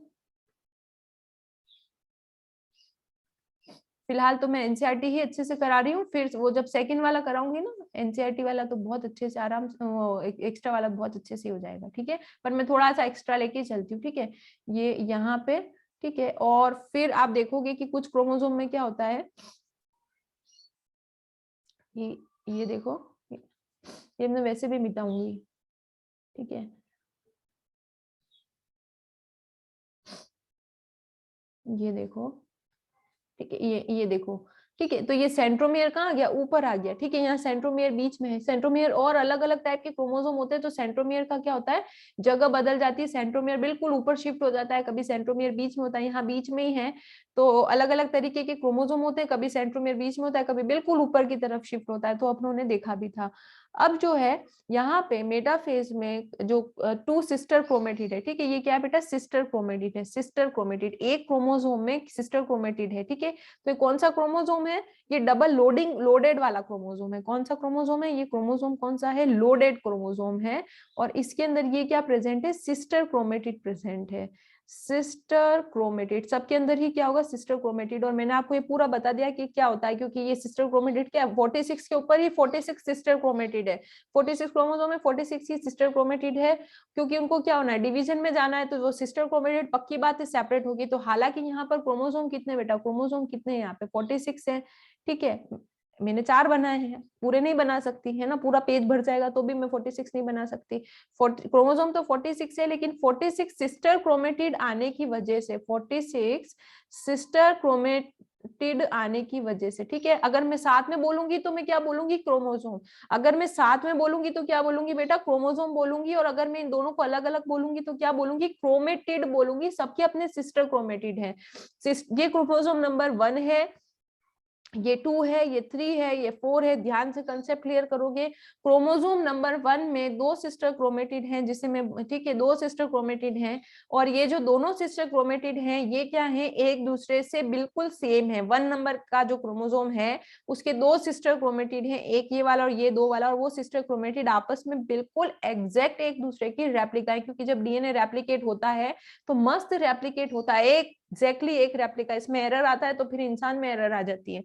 फिलहाल तो मैं एनसीईआरटी ही अच्छे से करा रही हूँ, फिर वो जब सेकंड वाला कराऊंगी ना एनसीईआरटी वाला, तो बहुत अच्छे से आराम से एक्स्ट्रा वाला बहुत अच्छे से हो जाएगा, ठीक है। पर मैं थोड़ा सा एक्स्ट्रा लेके चलती हूँ, ठीक है। ये यहाँ पे, ठीक है। और फिर आप देखोगे कि कुछ क्रोमोसोम में क्या होता है, ये ये देखो, ये मैं वैसे भी मिटाऊंगी, ठीक है। ये देखो, ठीक है, ये देखो, ठीक है। तो ये सेंट्रोमियर कहाँ आ गया, ऊपर आ गया, ठीक है। यहाँ सेंट्रोमियर बीच में है। सेंट्रोमियर और अलग अलग टाइप के क्रोमोसोम होते हैं, तो सेंट्रोमियर का क्या होता है, जगह बदल जाती है, सेंट्रोमियर बिल्कुल ऊपर शिफ्ट हो जाता है, कभी सेंट्रोमियर बीच में होता है, यहाँ बीच में ही है। तो अलग अलग तरीके के क्रोमोसोम होते हैं, कभी सेंट्रोमियर बीच में होता है, कभी बिल्कुल ऊपर की तरफ शिफ्ट होता है, तो अपनों ने देखा भी था। अब जो है यहाँ पे मेटाफेज में जो टू सिस्टर क्रोमेटिड है, ठीक है, ये क्या है बेटा, सिस्टर क्रोमेटिड है, सिस्टर क्रोमेटिड, एक क्रोमोसोम में सिस्टर क्रोमेटिड है, ठीक है। तो ये कौन सा क्रोमोसोम है, ये डबल लोडेड वाला क्रोमोसोम है। कौन सा क्रोमोसोम है, ये क्रोमोसोम कौन सा है, लोडेड क्रोमोसोम है। और इसके अंदर ये क्या प्रेजेंट है, सिस्टर क्रोमेटिड प्रेजेंट है, सिस्टर क्रोमेटिड, सबके अंदर ही क्या होगा, सिस्टर क्रोमेटिड। और मैंने आपको ये पूरा बता दिया कि क्या होता है, क्योंकि ये सिस्टर क्रोमेटिड क्या है, 46 के ऊपर ही 46 सिस्टर क्रोमेटिड है, 46 क्रोमोसोम में 46 ही सिस्टर क्रोमेटिड है। क्योंकि उनको क्या होना है, डिवीजन में जाना है, तो वो सिस्टर क्रोमेटिड पक्की बात है सेपरेट होगी। तो हालांकि यहाँ पर क्रोमोसोम कितने बेटा, क्रोमोसोम कितने यहाँ पे 46 है, ठीक है। मैंने 4 बनाए हैं, पूरे नहीं बना सकती है ना, पूरा पेज भर जाएगा तो भी मैं 46 नहीं बना सकती। क्रोमोसोम तो 46 है, लेकिन 46 सिस्टर क्रोमेटिड आने की वजह से 46 सिस्टर टिड आने की वजह से, ठीक है। अगर मैं साथ में बोलूंगी तो मैं क्या बोलूंगी, क्रोमोसोम। अगर मैं साथ में बोलूंगी तो क्या बोलूंगी बेटा, क्रोमोसोम बोलूंगी। और अगर मैं इन दोनों को अलग अलग बोलूंगी तो क्या बोलूंगी, क्रोमेटिड बोलूंगी। सबके अपने सिस्टर क्रोमेटिड है। ये क्रोमोसोम नंबर 1 है, ये 2 है, ये 3 है, ये 4 है। ध्यान से कंसेप्ट क्लियर करोगे। क्रोमोसोम नंबर 1 में 2 सिस्टर क्रोमेटिड हैं, जिसे मैं, ठीक है, 2 सिस्टर क्रोमेटिड हैं। और ये जो दोनों सिस्टर क्रोमेटिड हैं ये क्या है, एक दूसरे से बिल्कुल सेम है। 1 नंबर का जो क्रोमोसोम है उसके 2 सिस्टर क्रोमेटिड हैं, एक ये वाला और ये 2 वाला। और वो सिस्टर क्रोमेटिड आपस में बिल्कुल एग्जैक्ट एक दूसरे की रेप्लिका है, क्योंकि जब डीएनए रेप्लिकेट होता है तो मस्त रेप्लिकेट होता है, एग्जैक्टली एक रेप्लिका। इसमें एरर आता है तो फिर इंसान में एरर आ जाती है।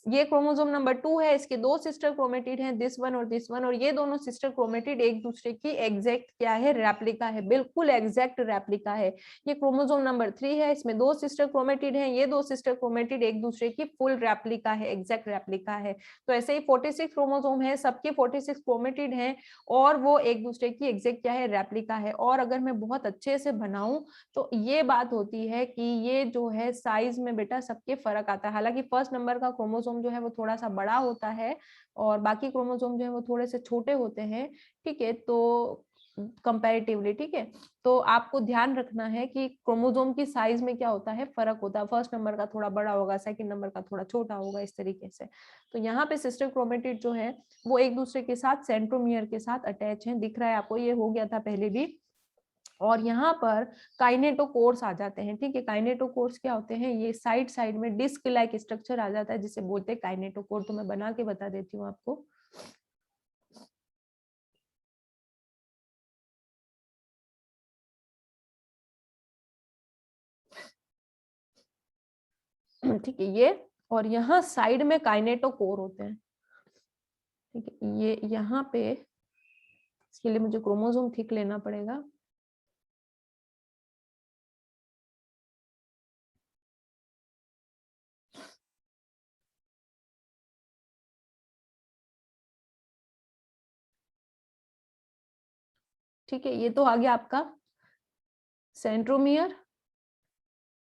ये क्रोमोसोम नंबर 2 है, इसके 2 सिस्टर क्रोमेटिड हैं, दिस वन और दिस वन। और ये दोनों सिस्टर क्रोमेटिड एक दूसरे की एग्जैक्ट क्या है, रेप्लिका है, बिल्कुल एग्जैक्ट रेप्लिका है। ये क्रोमोसोम नंबर 3 है, इसमें 2 सिस्टर क्रोमेटिड हैं, ये 2 सिस्टर क्रोमेटिड एक दूसरे की फुल रेप्लिका है, एग्जैक्ट रेप्लिका है। तो ऐसे ही 46 क्रोमोसोम है, सबके 46 क्रोमेटिड हैं और वो एक दूसरे की एग्जैक्ट क्या है, रेप्लिका है। और अगर मैं बहुत अच्छे से बनाऊं तो ये बात होती है कि ये जो है साइज में बेटा सबके फर्क आता है। हालांकि फर्स्ट नंबर का क्रोमोसोम जो है वो थोड़ा सा बड़ा होता है और बाकी क्रोमोसोम जो है वो थोड़े से छोटे होते हैं, ठीक है, तो कंपैरेटिवली, ठीक है। तो आपको ध्यान रखना है कि क्रोमोसोम की साइज में क्या होता है, फर्क होता है। फर्स्ट नंबर का थोड़ा बड़ा होगा, सेकंड नंबर का थोड़ा छोटा होगा, इस तरीके से। तो यहाँ पे सिस्टर क्रोमेटिड जो है वो एक दूसरे के साथ सेंट्रोमियर के साथ अटैच है, दिख रहा है आपको, ये हो गया था पहले भी। और यहाँ पर काइनेटोकोर्स आ जाते हैं, ठीक है। काइनेटोकोर्स क्या होते हैं, ये साइड साइड में डिस्क लाइक स्ट्रक्चर आ जाता है जिसे बोलते हैं काइनेटोकोर। तो मैं बना के बता देती हूँ आपको। ठीक है, ये और यहाँ साइड में काइनेटोकोर होते हैं, ठीक है। ये यहाँ पे, इसके लिए मुझे क्रोमोसोम ठीक लेना पड़ेगा। ठीक है, ये तो आ गया आपका सेंट्रोमियर।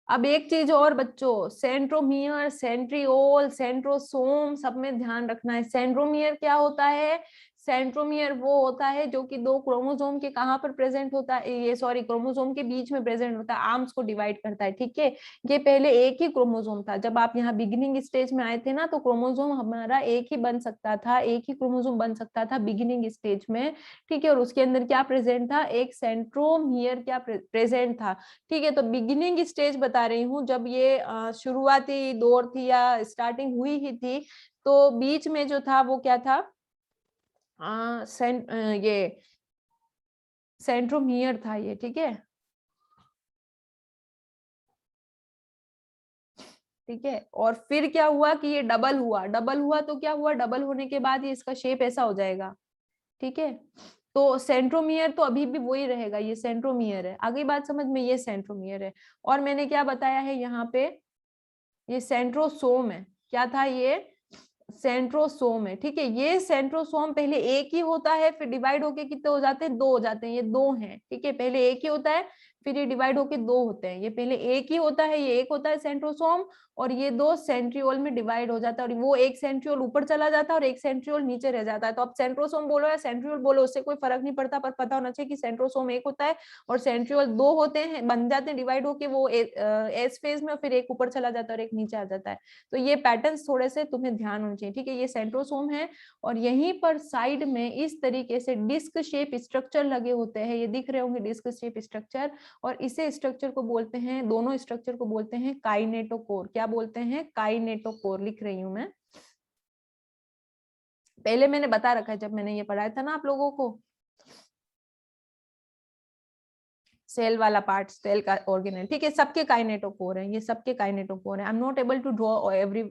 अब एक चीज और बच्चों, सेंट्रोमियर, सेंट्रियोल, सेंट्रोसोम, सब में ध्यान रखना है। सेंट्रोमियर क्या होता है, सेंट्रोमियर वो होता है जो कि 2 क्रोमोसोम के कहाँ पर प्रेजेंट होता है, ये सॉरी क्रोमोसोम के बीच में प्रेजेंट होता है, आर्म्स को डिवाइड करता है, ठीक है। ये पहले एक ही क्रोमोसोम था, जब आप यहाँ बिगिनिंग स्टेज में आए थे ना, तो क्रोमोसोम हमारा एक ही बन सकता था, एक ही क्रोमोसोम बन सकता था बिगिनिंग स्टेज में, ठीक है। और उसके अंदर क्या प्रेजेंट था, एक सेंट्रोमियर क्या प्रेजेंट था, ठीक है। तो बिगिनिंग स्टेज बता रही हूँ, जब ये शुरुआती दौर थी या स्टार्टिंग हुई ही थी, तो बीच में जो था वो क्या था, ये सेंट्रोमियर था ये, ठीक है, ठीक है। और फिर क्या हुआ कि ये डबल हुआ, डबल हुआ तो क्या हुआ, डबल होने के बाद ये इसका शेप ऐसा हो जाएगा, ठीक है। तो सेंट्रोमियर तो अभी भी वही रहेगा, ये सेंट्रोमियर है। आगे बात समझ में, ये सेंट्रोमियर है। और मैंने क्या बताया है यहाँ पे, ये सेंट्रोसोम है। क्या था ये, सेंट्रोसोम है, ठीक है। ये सेंट्रोसोम पहले एक ही होता है, फिर डिवाइड होके कितने हो जाते हैं, 2 हो जाते हैं। ये 2 हैं, ठीक है। पहले एक ही होता है, फिर ये डिवाइड होके 2 होते हैं। ये पहले एक ही होता है, ये एक होता है सेंट्रोसोम, और ये 2 सेंट्रियोल में डिवाइड हो जाता है। और वो एक सेंट्रियोल ऊपर चला जाता है और एक सेंट्रियोल नीचे रह जाता है। तो अब सेंट्रोसोम बोलो या सेंट्रियोल बोलो, उससे कोई फर्क नहीं पड़ता, पर पता होना चाहिए कि सेंट्रोसोम एक होता है और सेंट्रियोल 2 होते हैं, बन जाते हैं डिवाइड होके वो एस फेज में, फिर एक ऊपर चला जाता है और एक नीचे आ जाता है। तो ये पैटर्न्स थोड़े से तुम्हें ध्यान होने चाहिए, ठीक है। ये सेंट्रोसोम है और यहीं पर साइड में इस तरीके से डिस्क शेप स्ट्रक्चर लगे होते हैं, ये दिख रहे होंगे डिस्क शेप स्ट्रक्चर। और इसे स्ट्रक्चर को बोलते हैं, दोनों स्ट्रक्चर को बोलते हैं काइनेटोकोर। क्या बोलते हैं, काइनेटोकोर, लिख रही हूं मैं। पहले मैंने बता रखा है जब मैंने ये पढ़ाया था ना आप लोगों को, सेल वाला पार्ट, सेल का ऑर्गेनेल, ठीक है। सबके काइनेटोकोर हैं, ये सबके काइनेटोकोर हैं। I am not able to draw every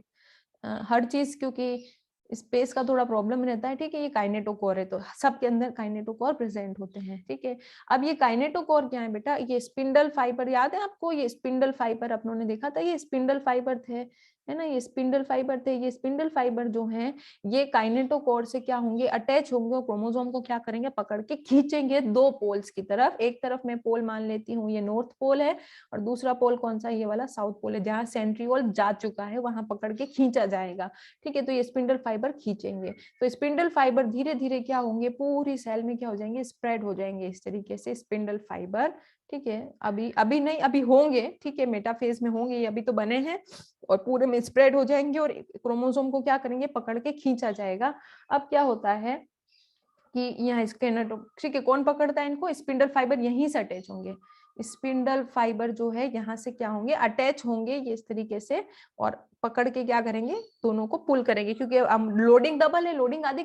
हर चीज, क्योंकि स्पेस का थोड़ा प्रॉब्लम रहता है, ठीक है। ये काइनेटोकोर है तो सबके अंदर काइनेटोकोर प्रेजेंट होते हैं, ठीक है। अब ये काइनेटोकोर क्या है बेटा, ये स्पिंडल फाइबर, याद है आपको, ये स्पिंडल फाइबर अपनों ने देखा था, ये स्पिंडल फाइबर थे, है ना, ये स्पिंडल फाइबर थे। ये स्पिंडल फाइबर जो हैं ये काइनेटोकोर से क्या होंगे, अटैच होंगे और क्रोमोसोम को क्या करेंगे, पकड़ के खींचेंगे दो पोल्स की तरफ। एक तरफ मैं पोल मान लेती हूँ ये नॉर्थ पोल है, और दूसरा पोल कौन सा, ये वाला साउथ पोल है, जहाँ सेंट्रियोल जा चुका है वहां पकड़ के खींचा जाएगा। ठीक है, तो ये स्पिंडल फाइबर खींचेंगे, तो स्पिंडल फाइबर धीरे धीरे क्या होंगे, पूरी सेल में क्या हो जाएंगे, स्प्रेड हो जाएंगे इस तरीके से स्पिंडल फाइबर। ठीक है, अभी अभी नहीं, अभी होंगे, ठीक है, मेटाफेज में होंगे, ये अभी तो बने हैं, और पूरे में स्प्रेड हो जाएंगे और क्रोमोसोम को क्या करेंगे, पकड़ के खींचा जाएगा। अब क्या होता है कि यहाँ इसके, ठीक है, कौन पकड़ता है इनको, स्पिंडल फाइबर यहीं से अटैच होंगे। स्पिंडल फाइबर जो है यहाँ से क्या होंगे, अटैच होंगे ये इस तरीके से, और पकड़ के क्या करेंगे, दोनों को पुल करेंगे, क्योंकि अब लोडिंग डबल है, लोडिंग आधी